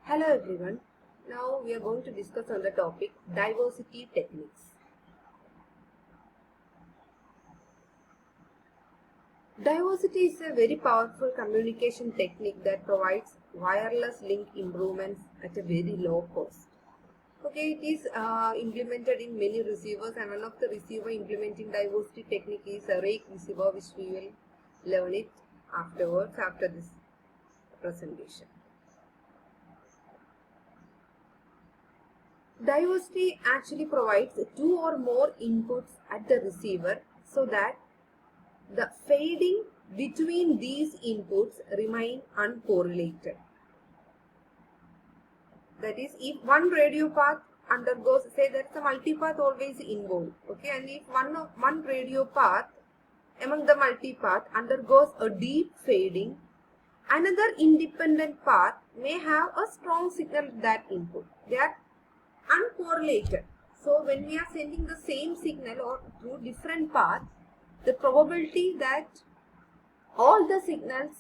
Hello everyone. Now we are going to discuss on the topic diversity techniques. Diversity is a very powerful communication technique that provides wireless link improvements at a very low cost. Okay, it is implemented in many receivers, and one of the receiver implementing diversity technique is a rake receiver, which we will learn it afterwards after this presentation. Diversity actually provides two or more inputs at the receiver so that the fading between these inputs remain uncorrelated. That is, if one radio path undergoes, say there is a multipath always involved, okay, and if one radio path among the multipath undergoes a deep fading, another independent path may have a strong signal at that input. They are uncorrelated. So when we are sending the same signal or through different paths, the probability that all the signals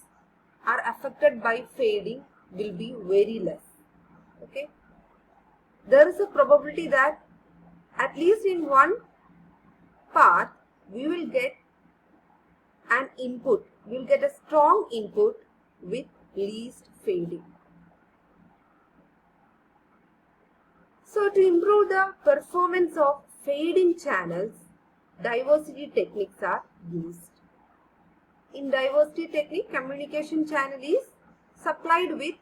are affected by fading will be very less. Okay, there is a probability that at least in one path we will get an input, we will get a strong input with least fading. So to improve the performance of fading channels, diversity techniques are used. In diversity technique, communication channel is supplied with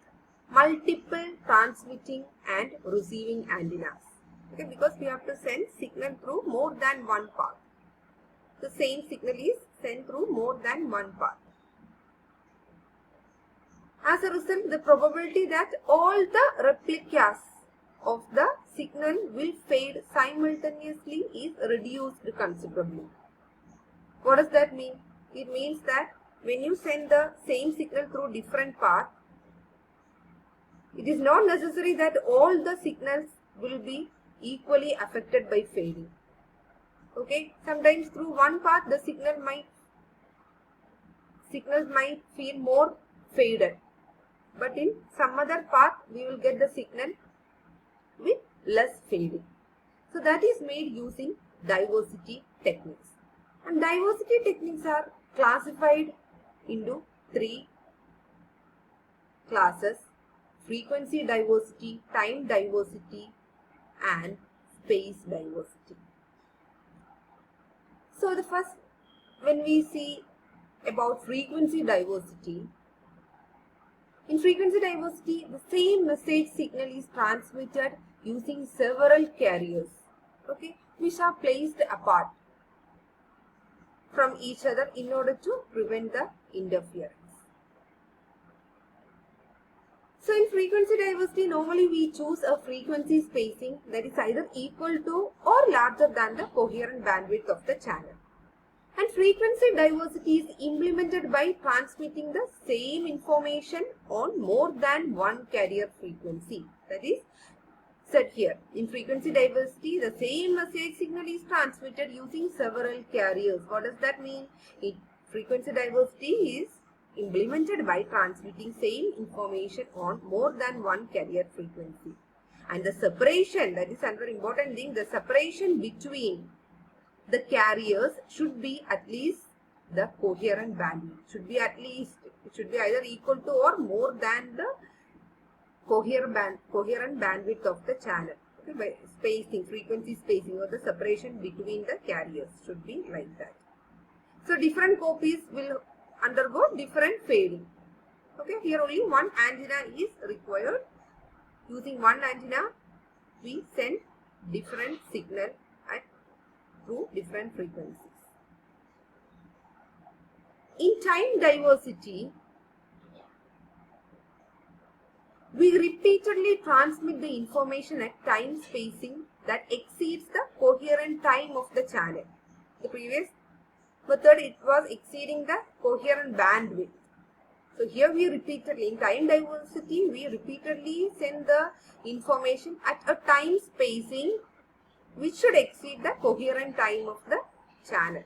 multiple transmitting and receiving antennas. Okay, because we have to send signal through more than one path. The same signal is sent through more than one path. As a result, the probability that all the replicas of the signal will fade simultaneously is reduced considerably. What does that mean? It means that when you send the same signal through different paths, it is not necessary that all the signals will be equally affected by fading. Okay, sometimes through one path the signals might feel more faded, but in some other path we will get the signal with less fading. So that is made using diversity techniques. And diversity techniques are classified into three classes: frequency diversity, time diversity, and space diversity. So the first, when we see about frequency diversity, in frequency diversity, the same message signal is transmitted using several carriers, okay, which are placed apart from each other in order to prevent the interference. So in frequency diversity, normally we choose a frequency spacing that is either equal to or larger than the coherent bandwidth of the channel. And frequency diversity is implemented by transmitting the same information on more than one carrier frequency. That is said here. In frequency diversity, the same message signal is transmitted using several carriers. What does that mean? Frequency diversity is implemented by transmitting same information on more than one carrier frequency. And the separation, that is another important thing, the separation between the carriers should be at least the coherent bandwidth. It should be either equal to or more than the coherent bandwidth of the channel. Okay, by spacing, frequency spacing, or the separation between the carriers should be like that. So different copies will undergo different fading. Okay, here only one antenna is required. Using one antenna, we send different signal through different frequencies. In time diversity, we repeatedly transmit the information at time spacing that exceeds the coherent time of the channel. The previous method, it was exceeding the coherent bandwidth. So here we repeatedly, in time diversity, we repeatedly send the information at a time spacing which should exceed the coherent time of the channel.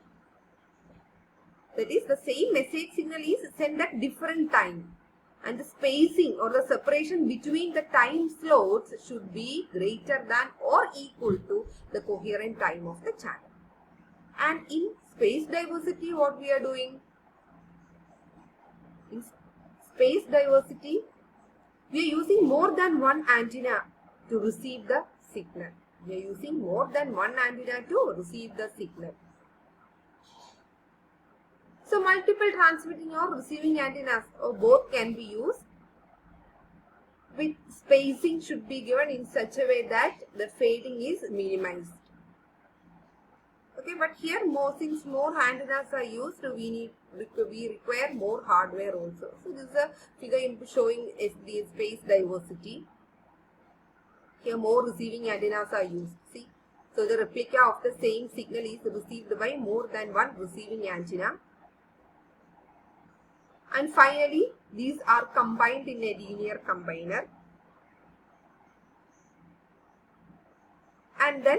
That is, the same message signal is sent at different time. and the spacing or the separation between the time slots should be greater than or equal to the coherent time of the channel. And in space diversity, what we are doing? In space diversity, we are using more than one antenna to receive the signal. We are using more than one antenna to receive the signal. So multiple transmitting or receiving antennas or both can be used. With spacing should be given in such a way that the fading is minimized. Okay, but here since more antennas are used, we require more hardware also. So this is a figure showing the space diversity. Here more receiving antennas are used. See, so the replica of the same signal is received by more than one receiving antenna. And finally, these are combined in a linear combiner. And then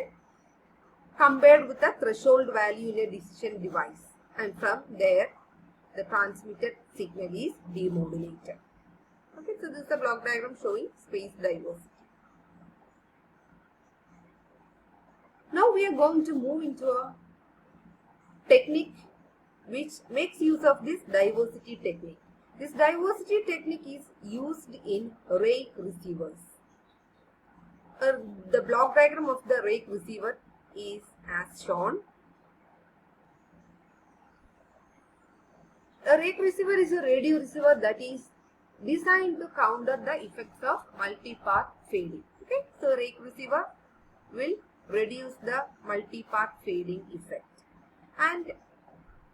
compared with the threshold value in a decision device. And from there, the transmitted signal is demodulated. Okay, so this is a block diagram showing space diversity. Now we are going to move into a technique which makes use of this diversity technique. This diversity technique is used in rake receivers. The block diagram of the rake receiver is as shown. A rake receiver is a radio receiver that is designed to counter the effects of multipath fading. Okay, so rake receiver will reduce the multipath fading effect. And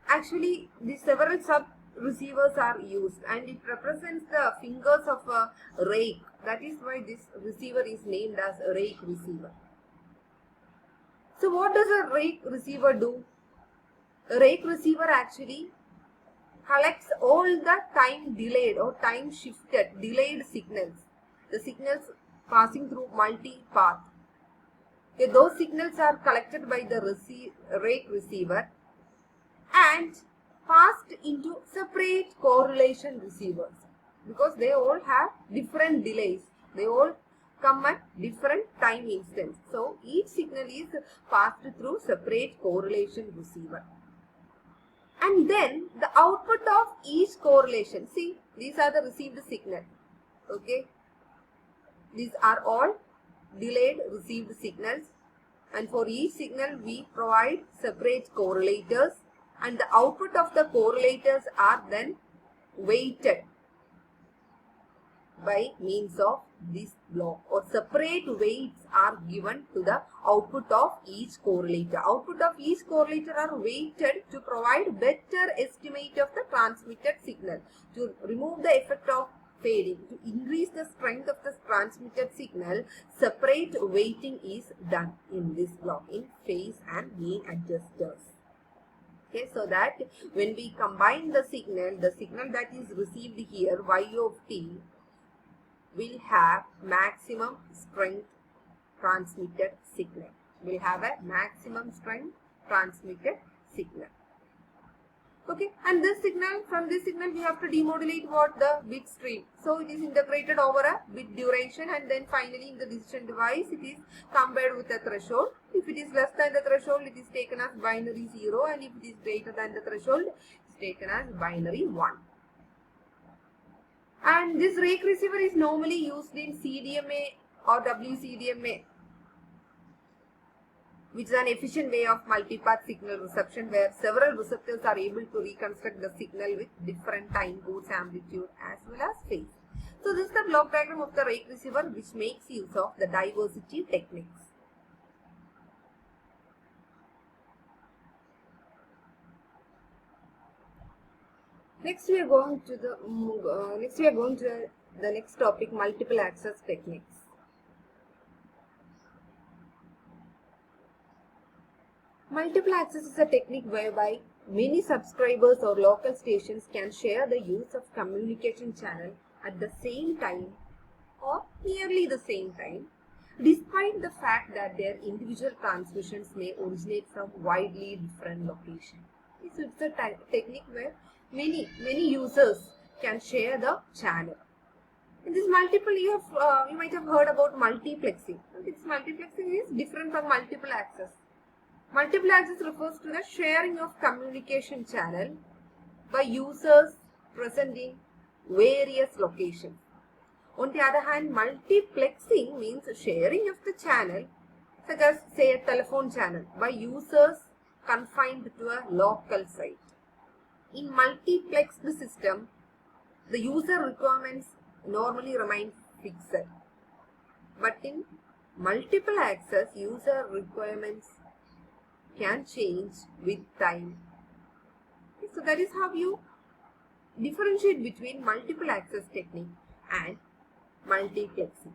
actually, the several sub receivers are used, and it represents the fingers of a rake. That is why this receiver is named as a rake receiver. So what does a rake receiver do? A rake receiver actually collects all the time delayed or time shifted delayed signals. The signals passing through multi-path. Okay, those signals are collected by the rake receiver and passed into separate correlation receivers, because they all have different delays. They all come at different time instants. So each signal is passed through separate correlation receiver. And then the output of each correlation, see, these are the received signal. Okay, these are all delayed received signals, and for each signal we provide separate correlators, and the output of the correlators are then weighted by means of this block, or separate weights are given to the output of each correlator. Output of each correlator are weighted to provide better estimate of the transmitted signal, to remove the effect of fading, to increase the strength of the transmitted signal. Separate weighting is done in this block in phase and gain adjusters. Okay, so that when we combine the signal that is received here, y of t, will have maximum strength transmitted signal. Will have a maximum strength transmitted signal. Okay, and this signal, from this signal we have to demodulate what? The bit stream. So it is integrated over a bit duration, and then finally in the decision device it is compared with the threshold. If it is less than the threshold, it is taken as binary 0, and if it is greater than the threshold, it is taken as binary 1. And this rake receiver is normally used in CDMA or WCDMA, which is an efficient way of multipath signal reception, where several receptors are able to reconstruct the signal with different time codes, amplitude as well as phase. So this is the block diagram of the rake receiver, which makes use of the diversity techniques. Next we are going to the next topic, multiple access techniques. Multiple access is a technique whereby many subscribers or local stations can share the use of communication channel at the same time or nearly the same time, despite the fact that their individual transmissions may originate from widely different locations. So it's a technique where many users can share the channel. In this multiple, you might have heard about multiplexing. This multiplexing is different from multiple access. Multiple access refers to the sharing of communication channel by users present in various locations. On the other hand, multiplexing means sharing of the channel, such as say a telephone channel, by users confined to a local site. In multiplexed system, the user requirements normally remain fixed. But in multiple access, user requirements can change with time. So that is how you differentiate between multiple access technique and multiplexing.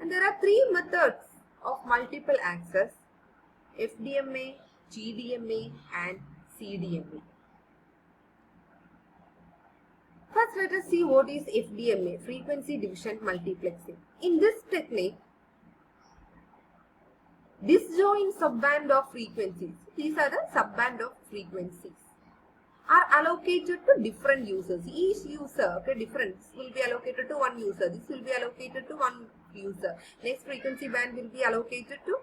And there are three methods of multiple access: FDMA, GDMA and CDMA. First, let us see what is FDMA, frequency division multiplexing. In this technique, disjoint subband of frequencies, these are the subband of frequencies, are allocated to different users. Each user, difference will be allocated to one user. This will be allocated to one user. Next frequency band will be allocated to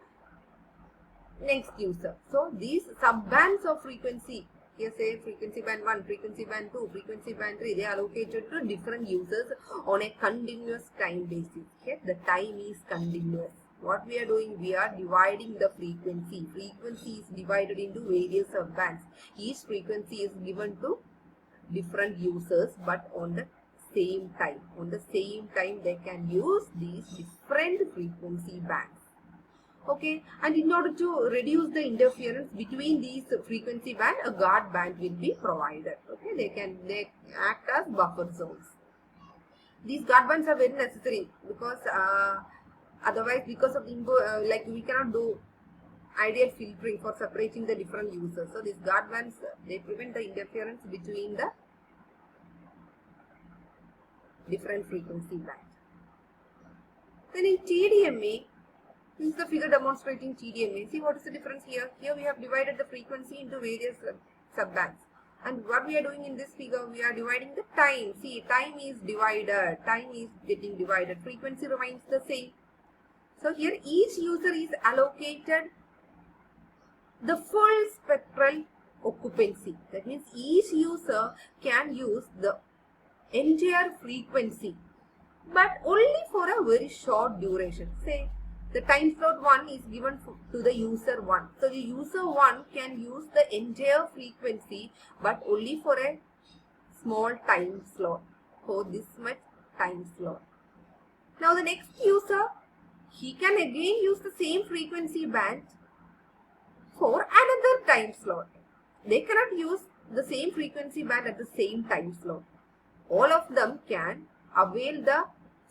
next user. So these subbands of frequency, here say frequency band 1, frequency band 2, frequency band 3, they are allocated to different users on a continuous time basis. Here the time is continuous. What we are doing, we are dividing the frequency. Frequency is divided into various subbands. Each frequency is given to different users, but on the same time. On the same time, they can use these different frequency bands. Okay, and in order to reduce the interference between these frequency band, a guard band will be provided. Okay, they act as buffer zones. These guard bands are very necessary because otherwise, because of the like we cannot do ideal filtering for separating the different users. So these guard bands, they prevent the interference between the different frequency bands. Then in TDMA, this is the figure demonstrating TDMA. See what is the difference here? Here we have divided the frequency into various subbands. And what we are doing in this figure, we are dividing the time. See, time is divided. Time is getting divided. Frequency remains the same. So here each user is allocated the full spectral occupancy. That means each user can use the entire frequency, but only for a very short duration. Say the time slot 1 is given to the user 1. So the user 1 can use the entire frequency, but only for a small time slot, for this much time slot. Now the next user, he can again use the same frequency band for another time slot. They cannot use the same frequency band at the same time slot. All of them can avail the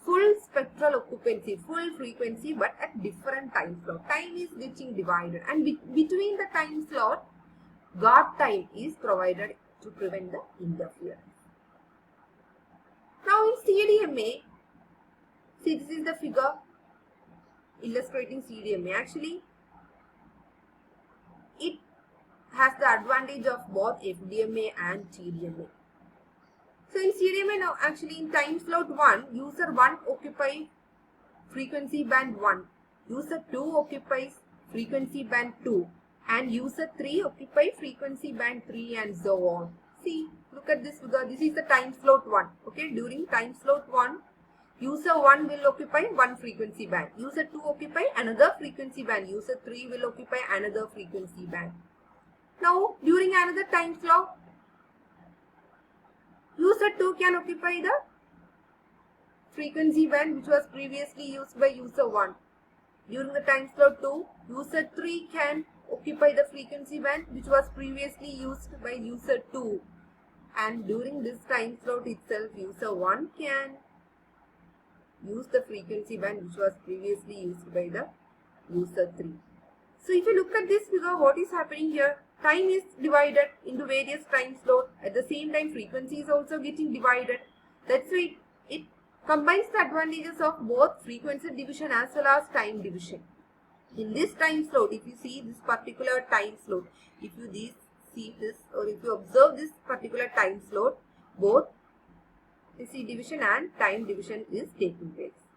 full spectral occupancy, full frequency, but at different time slot. Time is getting divided, and between the time slot, guard time is provided to prevent the interference. Now in CDMA, see, this is the figure illustrating CDMA. Actually, it has the advantage of both FDMA and TDMA. So in CDMA now, actually in time slot 1, user 1 occupies frequency band 1, user 2 occupies frequency band 2, and user 3 occupies frequency band 3, and so on. See, look at this figure. This is the time slot 1. Okay, during time slot 1, user 1 will occupy one frequency band, user 2 occupy another frequency band, user 3 will occupy another frequency band. Now during another time slot, user 2 can occupy the frequency band which was previously used by user 1. During the time slot 2, user 3 can occupy the frequency band which was previously used by user 2. And during this time slot itself, user 1 can use the frequency band which was previously used by the user 3. So if you look at this figure, what is happening here? Time is divided into various time slots. At the same time, frequency is also getting divided. That's why it combines the advantages of both frequency division as well as time division. In this time slot, if you see this particular time slot, if you see this or if you observe this particular time slot, both frequency division and time division is taking place.